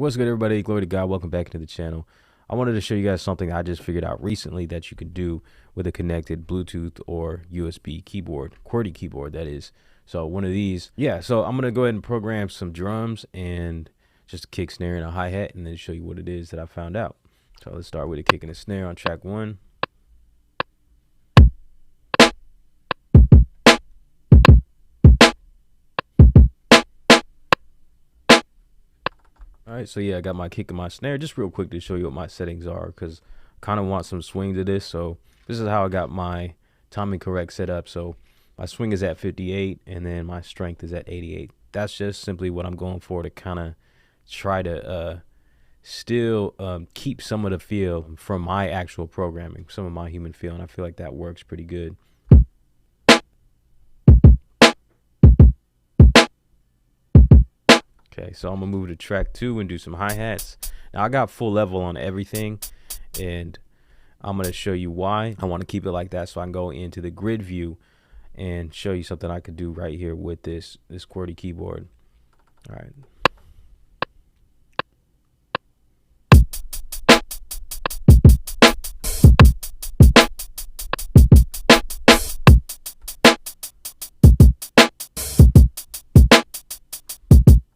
What's good, everybody? Glory to God. Welcome back to the channel. I wanted to show you guys something I just figured out recently that you can do with a connected Bluetooth or USB keyboard, QWERTY keyboard, that is. So one of these, so I'm going to go ahead and program some drums and just a kick, snare, and a hi-hat, and then show you what it is that I found out. So let's start with a kick and a snare on track 1. Alright, so I got my kick and my snare. Just real quick to show you what my settings are, because I kind of want some swing to this. So this is how I got my timing correct set up. So my swing is at 58, and then my strength is at 88. That's just simply what I'm going for to kind of try to still keep some of the feel from my actual programming, some of my human feel, and I feel like that works pretty good. Okay, so I'm gonna move to track 2 and do some hi-hats. Now I got full level on everything, and I'm gonna show you why I want to keep it like that, so I can go into the grid view and show you something I could do right here with this QWERTY keyboard. All right.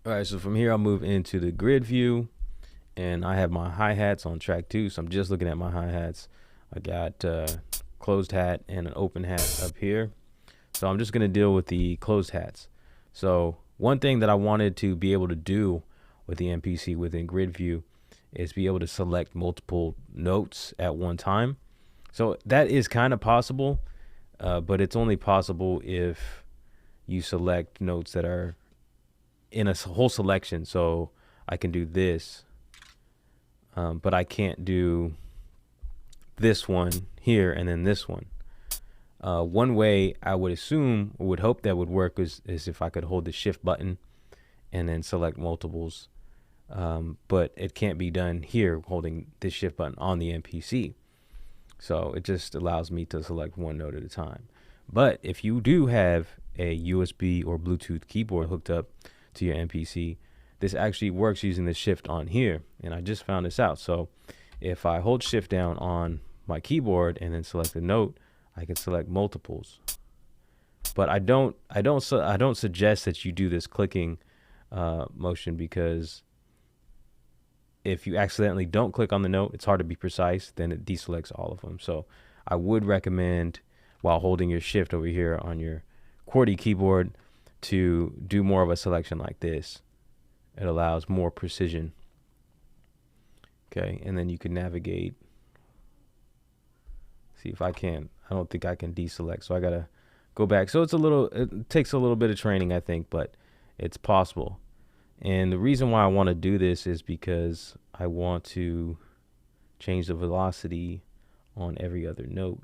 Alright, so from here I'll move into the grid view, and I have my hi-hats on track 2, so I'm just looking at my hi-hats. I got closed hat and an open hat up here, so I'm just going to deal with the closed hats. So one thing that I wanted to be able to do with the MPC within grid view is be able to select multiple notes at one time. So that is kind of possible, but it's only possible if you select notes that are in a whole selection. So I can do this, but I can't do this one here and then this one. One way I would assume or would hope that would work is if I could hold the shift button and then select multiples, but it can't be done here holding this shift button on the MPC. So it just allows me to select one note at a time. But if you do have a USB or Bluetooth keyboard hooked up to your MPC, this actually works using the shift on here, and I just found this out. So if I hold shift down on my keyboard and then select a note, I can select multiples. But I don't suggest that you do this clicking motion, because if you accidentally don't click on the note, it's hard to be precise, then it deselects all of them. So I would recommend, while holding your shift over here on your QWERTY keyboard, to do more of a selection like this. It allows more precision. Okay, and then you can navigate. See if I can. I don't think I can deselect, so I gotta go back. So it takes a little bit of training, I think, but it's possible. And the reason why I want to do this is because I want to change the velocity on every other note.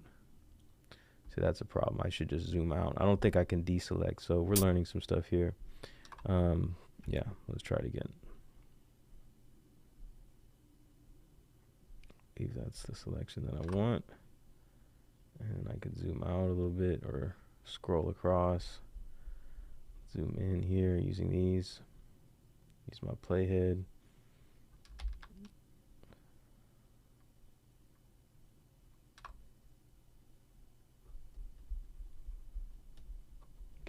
So that's a problem. I should just zoom out. I don't think I can deselect, so we're learning some stuff here. Yeah, let's try it again. If that's the selection that I want, and I can zoom out a little bit or scroll across, zoom in here using these, use my playhead.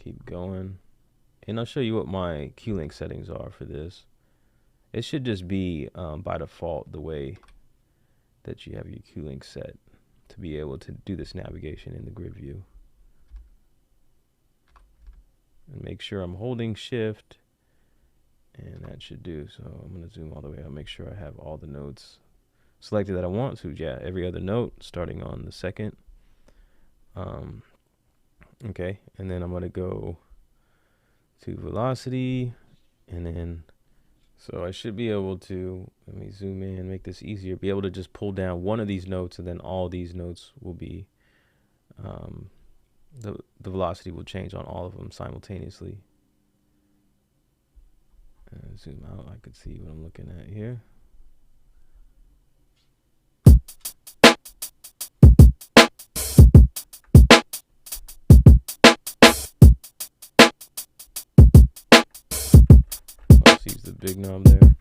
Keep going, and I'll show you what my Q-Link settings are for this. It should just be by default the way that you have your Q-Link set to be able to do this navigation in the grid view. And make sure I'm holding shift, and that should do. So I'm going to zoom all the way out, make sure I have all the notes selected that I want to. Yeah, every other note starting on the second. Okay, and then I'm going to go to velocity, and then so I should be able to, let me zoom in, make this easier, be able to just pull down one of these notes, and then all these notes will be, the velocity will change on all of them simultaneously. Zoom out, I could see what I'm looking at here. Let's use the big knob there.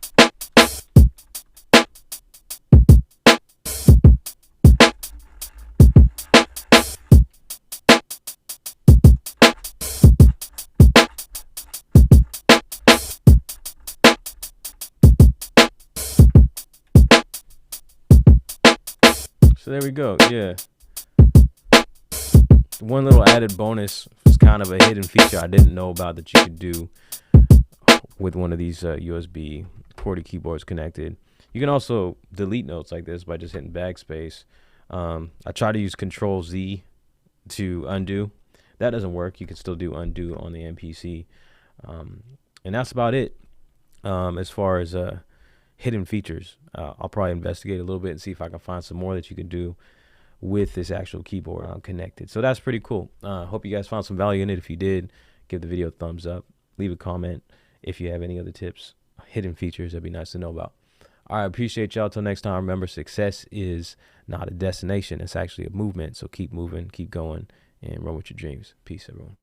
So there we go. Yeah. One little added bonus was kind of a hidden feature I didn't know about that you could do with one of these USB QWERTY keyboards connected. You can also delete notes like this by just hitting backspace. I try to use Control Z to undo. That doesn't work. You can still do undo on the MPC. And that's about it as far as hidden features. I'll probably investigate a little bit and see if I can find some more that you can do with this actual keyboard connected. So that's pretty cool. Hope you guys found some value in it. If you did, give the video a thumbs up. Leave a comment if you have any other tips, hidden features. That'd be nice to know about. All right, appreciate y'all. Till next time, remember, success is not a destination. It's actually a movement. So keep moving, keep going, and run with your dreams. Peace, everyone.